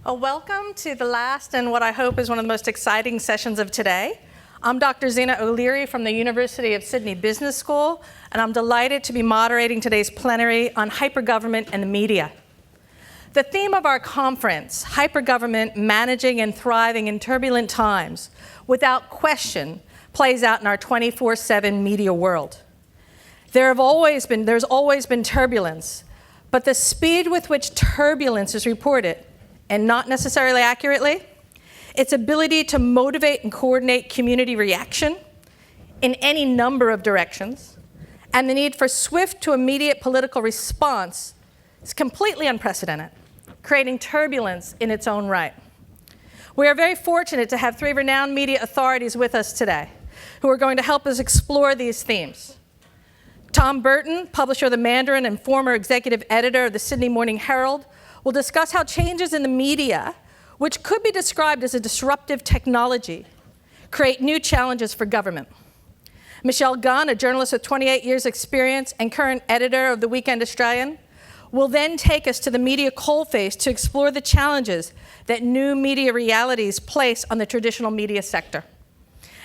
Welcome to the last and what I hope is one of the most exciting sessions of today. I'm Dr. Zena O'Leary from the University of Sydney Business School, and I'm delighted to be moderating today's plenary on hypergovernment and the media. The theme of our conference, Hypergovernment, Managing and Thriving in Turbulent Times, without question, plays out in our 24/7 media world. There's always been turbulence, but the speed with which turbulence is reported, and not necessarily accurately, its ability to motivate and coordinate community reaction in any number of directions, and the need for swift to immediate political response is completely unprecedented, creating turbulence in its own right. We are very fortunate to have three renowned media authorities with us today who are going to help us explore these themes. Tom Burton, publisher of the Mandarin and former executive editor of the Sydney Morning Herald, will discuss how changes in the media, which could be described as a disruptive technology, create new challenges for government. Michelle Gunn, a journalist with 28 years' experience and current editor of the Weekend Australian, will then take us to the media coalface to explore the challenges that new media realities place on the traditional media sector.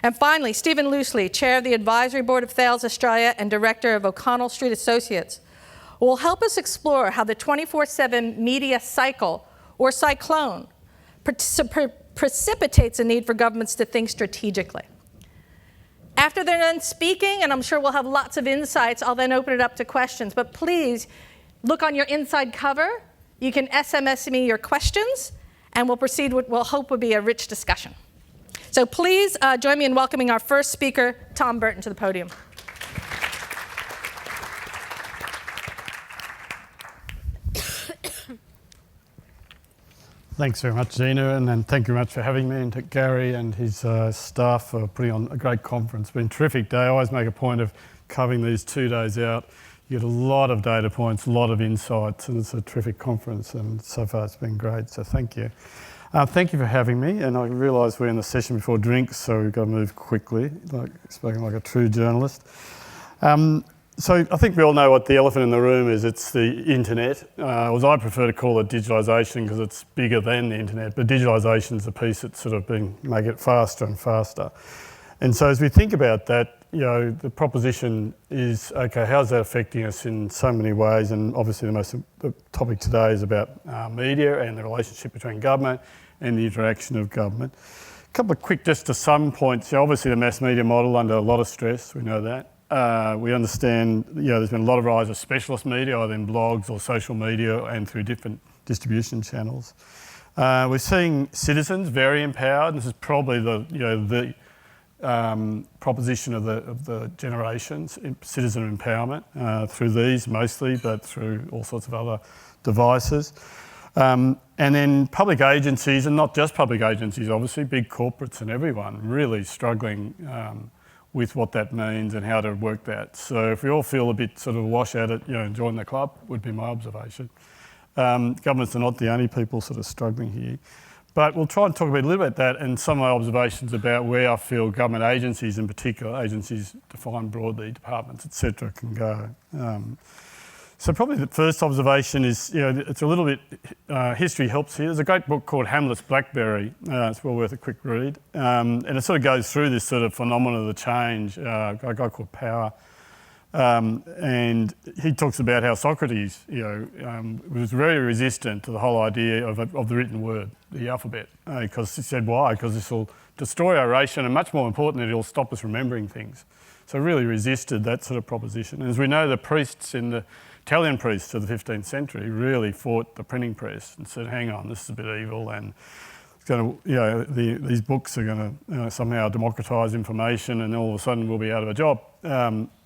And finally, Stephen Loosley, chair of the Advisory Board of Thales Australia and director of O'Connell Street Associates, will help us explore how the 24/7 media cycle, or cyclone, precipitates a need for governments to think strategically. After they're done speaking, and I'm sure we'll have lots of insights, I'll then open it up to questions. But please, look on your inside cover. You can SMS me your questions, and we'll proceed with what we'll hope will be a rich discussion. So please join me in welcoming our first speaker, Tom Burton, to the podium. Thanks very much, Zena, and thank you very much for having me, and to Gary and his staff for putting on a great conference. It's been a terrific day. I always make a point of covering these 2 days out. You get a lot of data points, a lot of insights, and it's a terrific conference, and so far it's been great, so thank you. Thank you for having me, and I realise we're in the session before drinks, so we've got to move quickly, speaking like a true journalist. So I think we all know what the elephant in the room is. It's the internet. As I prefer to call it digitalisation because it's bigger than the internet, but digitalisation is the piece that's sort of been making it faster and faster. And so as we think about that, the proposition is, okay, how's that affecting us in so many ways? And obviously the topic today is about media and the relationship between government and the interaction of government. A couple of quick, just to some points. Obviously the mass media model under a lot of stress, we know that. We understand, there's been a lot of rise of specialist media, either in blogs or social media and through different distribution channels. We're seeing citizens very empowered. This is probably the proposition of the generations, citizen empowerment through these mostly, but through all sorts of other devices. And then public agencies, and not just public agencies, obviously, big corporates and everyone really struggling with what that means and how to work that. So if we all feel a bit sort of wash at it, join the club, would be my observation. Governments are not the only people sort of struggling here. But we'll try and talk a little bit about that and some of my observations about where I feel government agencies in particular, agencies defined broadly, departments, etc., can go. So probably the first observation is, it's a little bit, history helps here. There's a great book called Hamlet's Blackberry. It's well worth a quick read. And it sort of goes through this sort of phenomenon of the change, a guy called Power. And he talks about how Socrates, was very resistant to the whole idea of the written word, the alphabet, because he said, why? Because this will destroy oration, and much more importantly, it'll stop us remembering things. So really resisted that sort of proposition. And as we know, the priests in the Italian priests of the 15th century really fought the printing press and said, hang on, this is a bit evil, and it's going to, these books are going to somehow democratise information, and all of a sudden we'll be out of a job.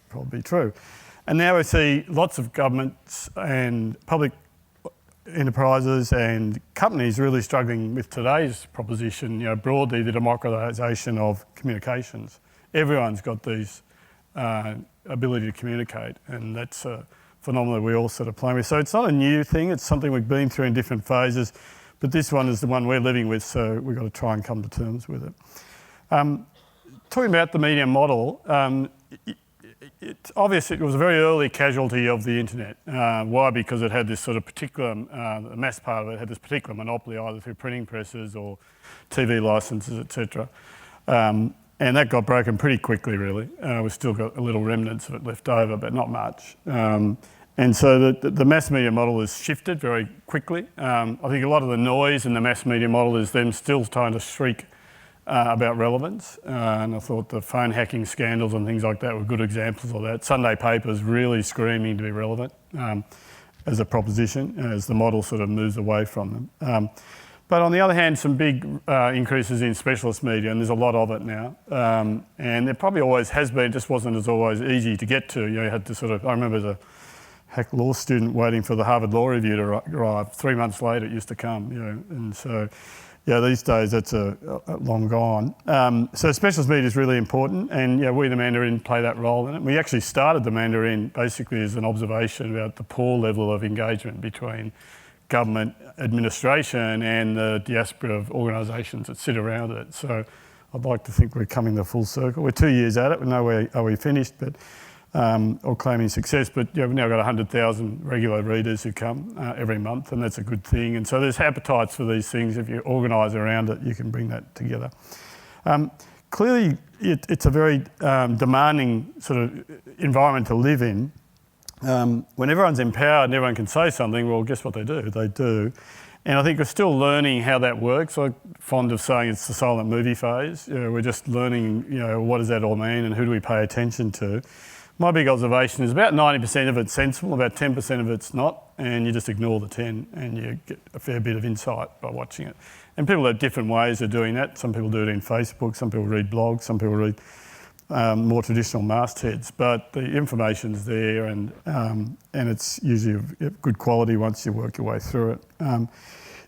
Probably true. And now we see lots of governments and public enterprises and companies really struggling with today's proposition, broadly the democratisation of communications. Everyone's got these ability to communicate, and that's a phenomenon we all sort of play with. So it's not a new thing, it's something we've been through in different phases, but this one is the one we're living with, so we've got to try and come to terms with it. Talking about the media model, it's obvious it was a very early casualty of the internet. Why? Because it had this sort of particular, the mass part of it had this particular monopoly either through printing presses or TV licenses, etc. And that got broken pretty quickly, really. We've still got a little remnants of it left over, but not much. And so the mass media model has shifted very quickly. I think a lot of the noise in the mass media model is them still trying to shriek about relevance. And I thought the phone hacking scandals and things like that were good examples of that. Sunday papers really screaming to be relevant as a proposition as the model sort of moves away from them. But on the other hand, some big increases in specialist media, and there's a lot of it now. And there probably always has been, it just wasn't as always easy to get to. You had to sort of, I remember as a Hack law student waiting for the Harvard Law Review to arrive. 3 months later it used to come, and so these days that's a long gone. So specialist media is really important, and we the Mandarin play that role in it. We actually started the Mandarin basically as an observation about the poor level of engagement between government administration and the diaspora of organisations that sit around it. So I'd like to think we're coming the full circle. We're 2 years at it. We know where are we finished, but or claiming success, but we've now got 100,000 regular readers who come every month, and that's a good thing. And so there's appetites for these things. If you organise around it, you can bring that together. Clearly, it's a very demanding sort of environment to live in. When everyone's empowered and everyone can say something, well, guess what they do? They do. And I think we're still learning how that works. I'm fond of saying it's the silent movie phase. We're just learning, what does that all mean and who do we pay attention to? My big observation is about 90% of it's sensible, about 10% of it's not, and you just ignore the 10 and you get a fair bit of insight by watching it. And people have different ways of doing that. Some people do it in Facebook, some people read blogs, some people read more traditional mastheads, but the information's there and it's usually of good quality once you work your way through it.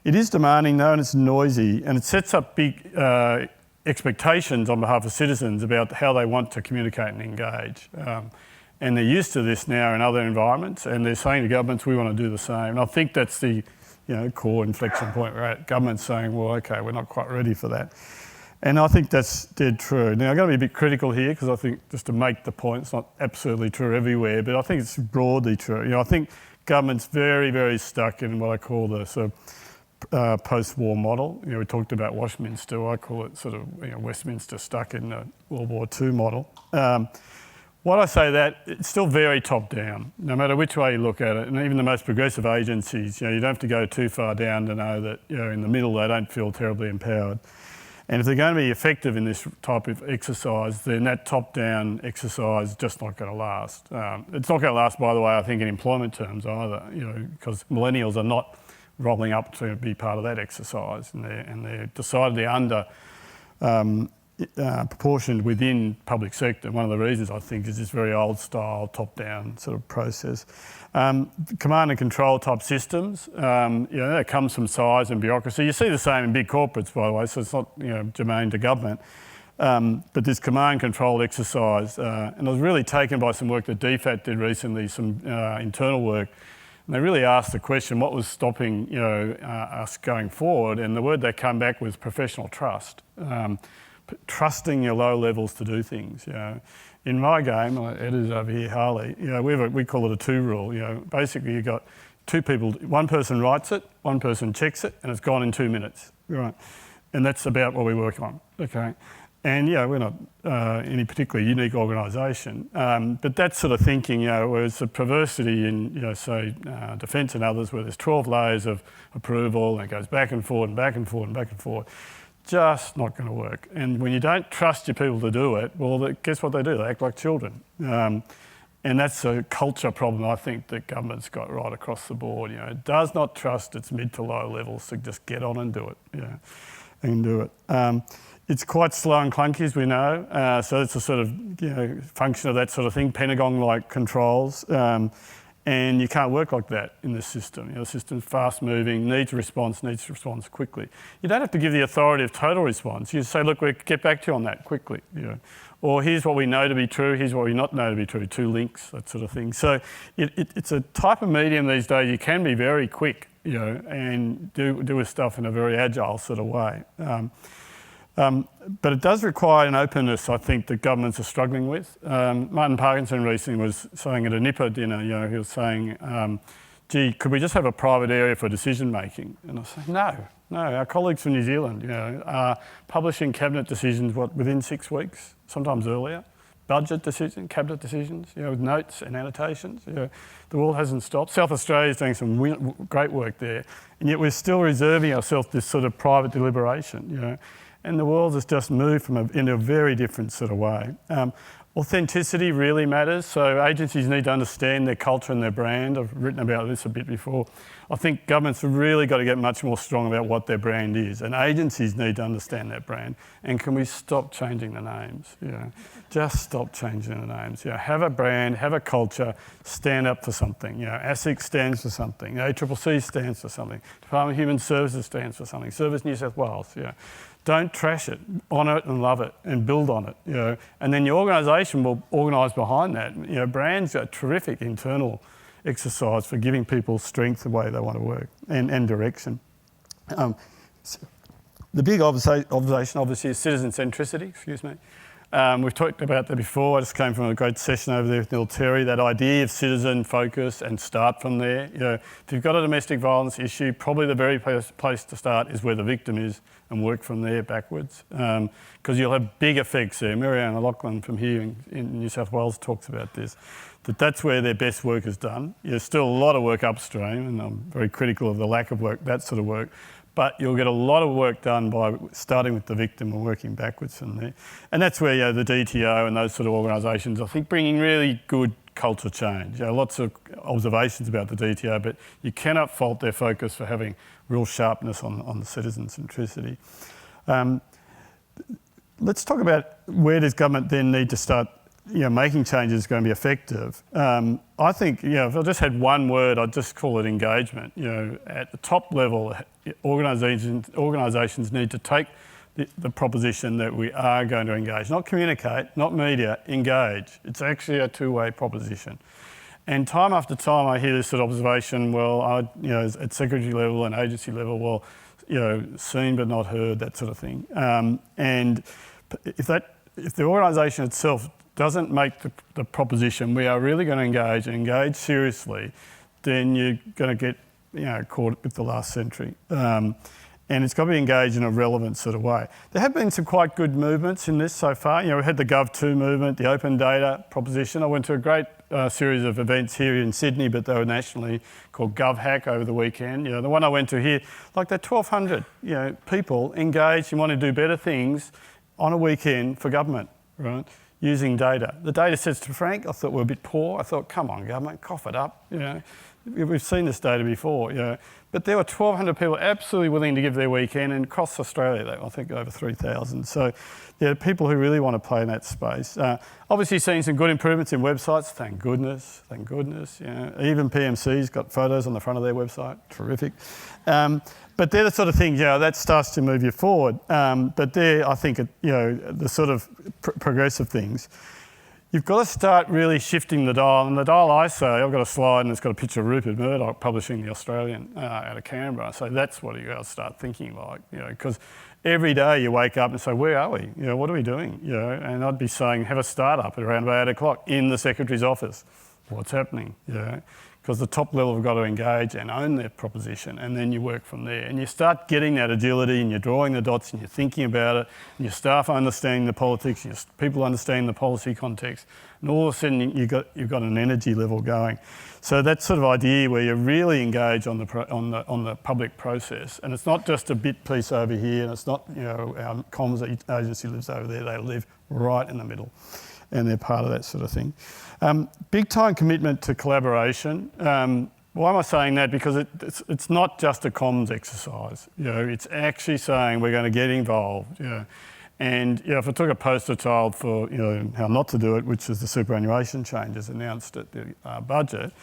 It is demanding though, and it's noisy, and it sets up big expectations on behalf of citizens about how they want to communicate and engage. And they're used to this now in other environments, and they're saying to governments, we want to do the same. And I think that's the core inflection point we're at. Government's saying, well, okay, we're not quite ready for that. And I think that's dead true. Now, I've got to be a bit critical here because I think, just to make the point, it's not absolutely true everywhere, but I think it's broadly true. I think government's very, very stuck in what I call the sort of post-war model. We talked about Westminster. I call it sort of Westminster stuck in the World War II model. What I say that, it's still very top-down, no matter which way you look at it. And even the most progressive agencies, you don't have to go too far down to know that in the middle they don't feel terribly empowered. And if they're going to be effective in this type of exercise, then that top-down exercise is just not going to last. It's not going to last, by the way, I think, in employment terms either, because millennials are not rolling up to be part of that exercise, and they're decidedly under proportioned within public sector. One of the reasons, I think, is this very old-style, top-down sort of process. Command and control type systems, that comes from size and bureaucracy. You see the same in big corporates, by the way, so it's not germane to government. But this command control exercise, and I was really taken by some work that DFAT did recently, some internal work, and they really asked the question, what was stopping us going forward? And the word they come back was professional trust. Trusting your low levels to do things. In my game, my editor's over here, Harley, we call it a 2 rule. Basically you've got 2 people, one person writes it, one person checks it, and it's gone in 2 minutes. Right. And that's about what we work on. Okay. And we're not any particularly unique organisation, but that sort of thinking, whereas the perversity in, say, defence and others, where there's 12 layers of approval and it goes back and forth and back and forth and back and forth, just not going to work. And when you don't trust your people to do it, well, guess what they do? They act like children. And that's a culture problem, I think, that government's got right across the board. It does not trust its mid to low levels to just get on and do it. And do it. It's quite slow and clunky, as we know. So it's a sort of function of that sort of thing, Pentagon-like controls. And you can't work like that in this system. The system's fast-moving, needs response quickly. You don't have to give the authoritative total response. You say, look, we'll get back to you on that quickly. Or here's what we know to be true, here's what we not know to be true, 2 links, that sort of thing. So it's a type of medium these days you can be very quick, and do with stuff in a very agile sort of way. But it does require an openness, I think, that governments are struggling with. Martin Parkinson recently was saying at a Nipper dinner, he was saying, gee, could we just have a private area for decision making? And I was saying, no, our colleagues from New Zealand, are publishing cabinet decisions, within 6 weeks, sometimes earlier. Budget decisions, cabinet decisions, with notes and annotations. The world hasn't stopped. South Australia is doing some great work there, and yet we're still reserving ourselves this sort of private deliberation, And the world has just moved into a very different sort of way. Authenticity really matters, so agencies need to understand their culture and their brand. I've written about this a bit before. I think governments have really got to get much more strong about what their brand is, and agencies need to understand that brand. And can we stop changing the names? Just stop changing the names. Have a brand, have a culture, stand up for something. ASIC stands for something, ACCC stands for something, Department of Human Services stands for something, Service New South Wales. Don't trash it, honour it and love it and build on it, And then your organisation will organise behind that. Brands are a terrific internal exercise for giving people strength the way they want to work and direction. The big observation obviously is citizen centricity, We've talked about that before. I just came from a great session over there with Neil Terry, that idea of citizen focus and start from there. If you've got a domestic violence issue, probably the very place to start is where the victim is and work from there backwards, because you'll have big effects there. Marianne O'Loughlin from here in New South Wales talks about this, that's where their best work is done. There's still a lot of work upstream, and I'm very critical of the lack of work, that sort of work. But you'll get a lot of work done by starting with the victim and working backwards from there. And that's where the DTO and those sort of organisations, I think, bringing really good culture change. Lots of observations about the DTO, but you cannot fault their focus for having real sharpness on the citizen centricity. Let's talk about where does government then need to start making changes is going to be effective. I think, if I just had one word, I'd just call it engagement. At the top level, organisations need to take the proposition that we are going to engage, not communicate, not media, engage. It's actually a two-way proposition. And time after time, I hear this sort of observation, at secretary level and agency level, seen but not heard, that sort of thing. And if the organisation itself doesn't make the proposition, we are really going to engage seriously, then you're going to get caught with the last century. And it's got to be engaged in a relevant sort of way. There have been some quite good movements in this so far. We had the Gov2 movement, the open data proposition. I went to a great series of events here in Sydney, but they were nationally, called GovHack over the weekend. The one I went to here, like they're 1,200 people engaged and want to do better things on a weekend for government, right? Using data. The data sets, to Frank, I thought were a bit poor. I thought, come on, government, cough it up. We've seen this data before. But there were 1,200 people absolutely willing to give their weekend, and across Australia, I think over 3,000. So there are people who really want to play in that space. Obviously seeing some good improvements in websites, thank goodness. Even PMC's got photos on the front of their website, terrific. But they're the sort of things, that starts to move you forward. But they're, I think, the sort of progressive things. You've got to start really shifting the dial. And the dial I say, I've got a slide and it's got a picture of Rupert Murdoch publishing The Australian out of Canberra. So that's what you've got to start thinking like, because every day you wake up and say, where are we? What are we doing? And I'd be saying, have a start-up at around about 8 o'clock in the Secretary's office. What's happening? Because the top level have got to engage and own their proposition, and then you work from there. And you start getting that agility, and you're drawing the dots, and you're thinking about it, and your staff understanding the politics, your people understanding the policy context, and all of a sudden you've got an energy level going. So that sort of idea where you really engage on the public process, and it's not just a bit piece over here, and it's not our comms agency lives over there. They live right in the middle, and they're part of that sort of thing. Big time commitment to collaboration. Why am I saying that? Because it's not just a comms exercise. It's actually saying we're going to get involved. And if I took a poster child for how not to do it, which is the superannuation changes announced at the budget,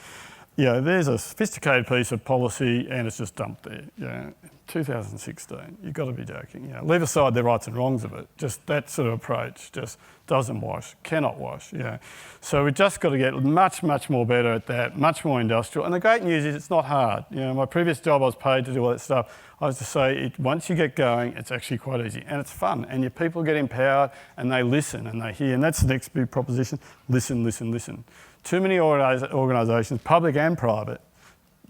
there's a sophisticated piece of policy and it's just dumped there. 2016. You've got to be joking. You know, leave aside the rights and wrongs of it. Just that sort of approach just doesn't wash, cannot wash. You know. So we've just got to get much, much more better at that, much more industrial. And the great news is it's not hard. You know, my previous job I was paid to do all that stuff. I was to say, once you get going, it's actually quite easy and it's fun. And your people get empowered and they listen and they hear. And that's the next big proposition: listen, listen, listen. Too many organisations, public and private,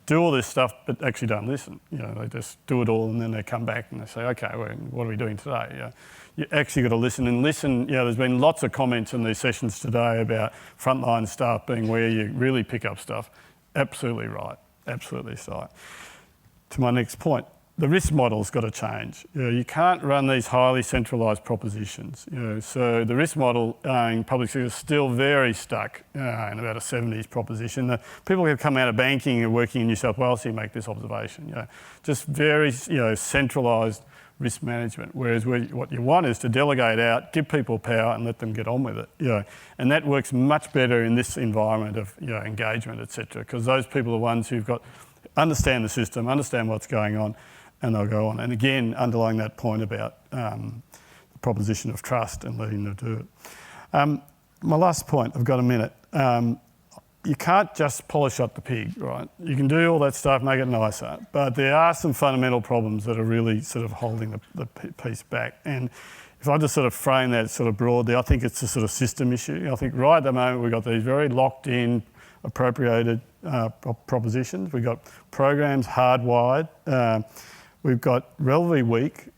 do all this stuff but actually don't listen. You know, they just do it all and then they come back and they say, okay, well, what are we doing today? You know, you actually got to listen and listen. You know, there's been lots of comments in these sessions today about frontline staff being where you really pick up stuff. Absolutely right, absolutely right. To my next point, the risk model's got to change. You know, you can't run these highly centralised propositions. You know, so the risk model in public sector is still very stuck in about a 70s proposition. The people who come out of banking and working in New South Wales here make this observation. You know, just very centralised risk management. Whereas what you want is to delegate out, give people power, and let them get on with it. You know, and that works much better in this environment of engagement, etc. Because those people are the ones who've got understand the system, understand what's going on, and they'll go on. And again, underlying that point about the proposition of trust and letting them do it. My last point, I've got a minute. You can't just polish up the pig, right? You can do all that stuff, make it nicer, but there are some fundamental problems that are really sort of holding the piece back. And if I just sort of frame that sort of broadly, I think it's a sort of system issue. I think right at the moment we've got these very locked in, appropriated propositions. We've got programs hardwired. We've got relatively weak,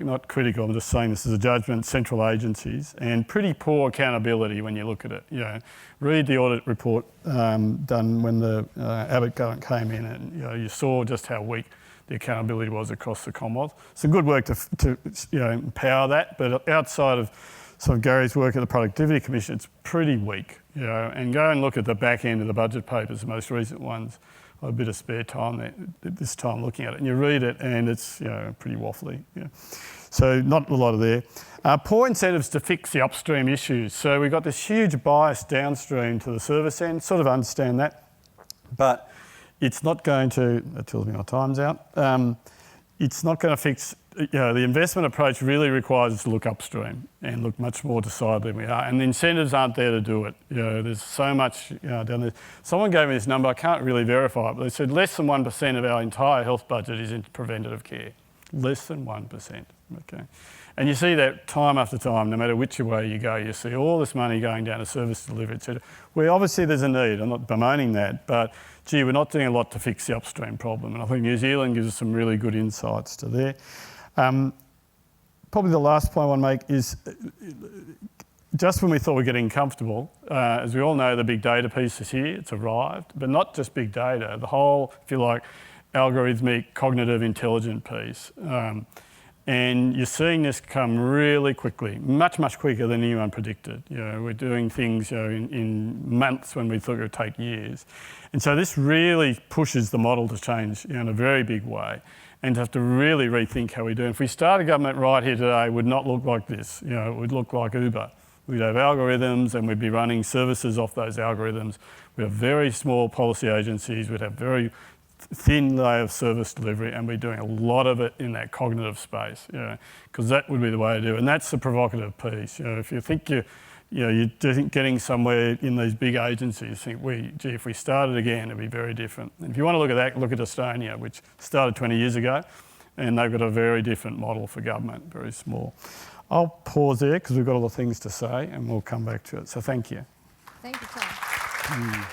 not critical, I'm just saying this as a judgment, central agencies, and pretty poor accountability when you look at it. You know, read the audit report done when the Abbott government came in, and you saw just how weak the accountability was across the Commonwealth. Some good work to empower that, but outside of sort of Gary's work at the Productivity Commission, it's pretty weak. You know, and go and look at the back end of the budget papers, the most recent ones. I have a bit of spare time there, this time looking at it, and you read it and it's pretty waffly. You know. So not a lot of there. Poor incentives to fix the upstream issues. So we've got this huge bias downstream to the service end, sort of understand that, but it's not going to, that tells me my time's out, it's not going to fix, the investment approach really requires us to look upstream and look much more decidedly than we are. And the incentives aren't there to do it. There's so much down there. Someone gave me this number, I can't really verify it, but they said less than 1% of our entire health budget is in preventative care. Less than 1%, okay? And you see that time after time, no matter which way you go, you see all this money going down to service delivery, etc. Where obviously there's a need, I'm not bemoaning that, but gee, we're not doing a lot to fix the upstream problem. And I think New Zealand gives us some really good insights to there. Probably the last point I want to make is just when we thought we were getting comfortable, as we all know, the big data piece is here, it's arrived, but not just big data, the whole, if you like, algorithmic, cognitive, intelligent piece. And you're seeing this come really quickly, much, much quicker than anyone predicted. We're doing things in months when we thought it would take years. And so this really pushes the model to change in a very big way, and to have to really rethink how we do. And if we started government right here today, it would not look like this. It would look like Uber. We'd have algorithms and we'd be running services off those algorithms. We'd have very small policy agencies. We'd have very thin layer of service delivery, and we're doing a lot of it in that cognitive space, because that would be the way to do it. And that's the provocative piece. If you think you're getting somewhere in these big agencies, think, if we started again, it'd be very different. And if you want to look at that, look at Estonia, which started 20 years ago, and they've got a very different model for government, very small. I'll pause there because we've got all the things to say, and we'll come back to it. So thank you. Thank you, Tom.